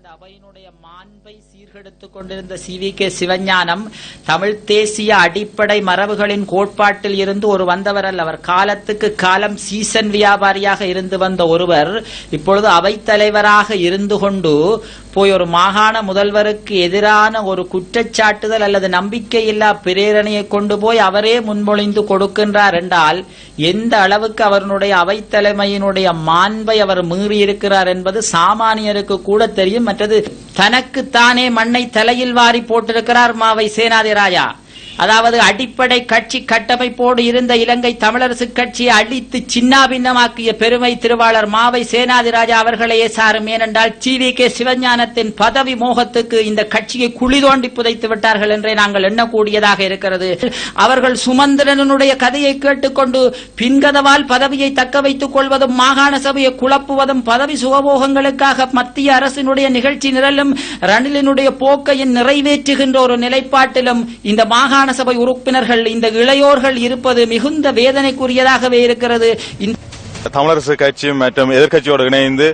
இந்த அவையினுடைய மாண்பை சீர்கெடுத்துக் கொண்டிருந்த சி.வி.கே. சிவஞானம் தமிழ் தேசிய அடிப்படை மரபுகளின் கோட்பாட்டில் இருந்து ஒரு வந்தவர் அல்ல. அவர் காலத்துக்கு காலம் சீசன் வியாபாரியாக இருந்து வந்த ஒருவர் இப்பொழுது அவைத்தலைவராக இருந்து கொண்டு போய் ஒரு மாகாண முதல்வருக்கு எதிரான ஒரு குற்றச்சாட்டுதல் அல்லது நம்பிக்கையில்லா பிரேரணையை கொண்டு போய் அவரே முன்மொழிந்து கொடுக்கின்றார் என்றால் எந்த அளவுக்கு அவருடைய அவைத்தலைமையினுடைய மாண்பை அவர் மீறியிருக்கிறார் என்பது சாமானியருக்கு கூட தெரியும். மற்றது தனக்குத்தானே மண்ணை தலையில் வாரி போட்டிருக்கிறார் மாவை சேனாதிராஜா. அதாவது அடிப்படை கட்சி கட்டமைப்போடு இருந்த இலங்கை தமிழரசு கட்சியை அழித்து சின்னாபின்னமாக்கிய பெருமை திருவாளர் மாவை சேனாதிராஜா அவர்களையே சாரும். ஏனென்றால் சி.வி.கே. சிவஞானத்தின் பதவி மோகத்துக்கு இந்த கட்சியை குழி தோண்டி புதைத்து விட்டார்கள் என்றே நாங்கள் எண்ணக்கூடியதாக இருக்கிறது. அவர்கள் சுமந்திரனுடைய கதையை கேட்டுக்கொண்டு பின்கதவால் பதவியை தக்க வைத்துக் கொள்வதும் மாகாண சபையை குழப்புவதும் பதவி சுகபோகங்களுக்காக மத்திய அரசினுடைய நிகழ்ச்சி நிரலும் ரணிலினுடைய போக்கையின் நிறைவேற்றுகின்ற ஒரு நிலைப்பாட்டிலும் இந்த மாகாண சபை உறுப்பினர்கள் இந்த இளையோர்கள் இருப்பது மிகுந்த வேதனைக்குரியதாகவே இருக்கிறது. தமிழரசு கட்சி மற்றும் எதிர்க்கட்சியோடு இணைந்து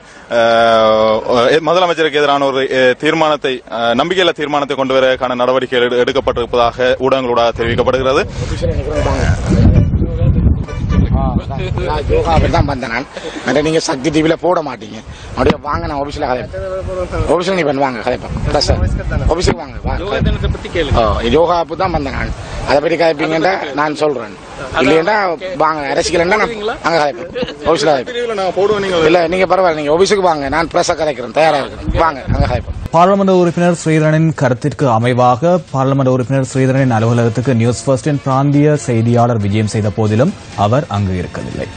முதலமைச்சருக்கு எதிரான ஒரு தீர்மானத்தை நம்பிக்கையில்லா தீர்மானத்தை கொண்டு வருவதற்கான நடவடிக்கைகள் எடுக்கப்பட்டிருப்பதாக ஊடகங்களூடாக தெரிவிக்கப்படுகிறது. தான் வந்தேன். நீங்க சக்தி டிவில போட மாட்டீங்க. அப்படியே வாங்க, நான் ஆபீஸ்ல ஆபீஸ்ல நீ பண்ணுவாங்க கதைப்பேன். ஆபீஸுக்கு வாங்க, யோகா ஆப்பு தான் வந்தேன் நான். அதை பற்றி கதைப்பீங்கன்னா நான் சொல்றேன். இல்லையா வாங்க, அரசியல் அங்க கதைப்பேன். ஆபீஸ்ல இல்ல நீங்க பரவாயில்ல, நீங்க ஆபீஸுக்கு வாங்க, நான் பிரச கதைக்கிறேன், தயாரா இருக்கிறேன். வாங்க, அங்க கதைப்பேன். பாராளுமன்ற உறுப்பினர் ஸ்ரீதரனின் கருத்திற்கு அமைவாக பாராளுமன்ற உறுப்பினர் ஸ்ரீதரனின் அலுவலகத்துக்கு நியூஸ் ஃபர்ஸ்டின் பிராந்திய செய்தியாளர் விஜயம் செய்த போதிலும் அவர் அங்கு இருக்கவில்லை.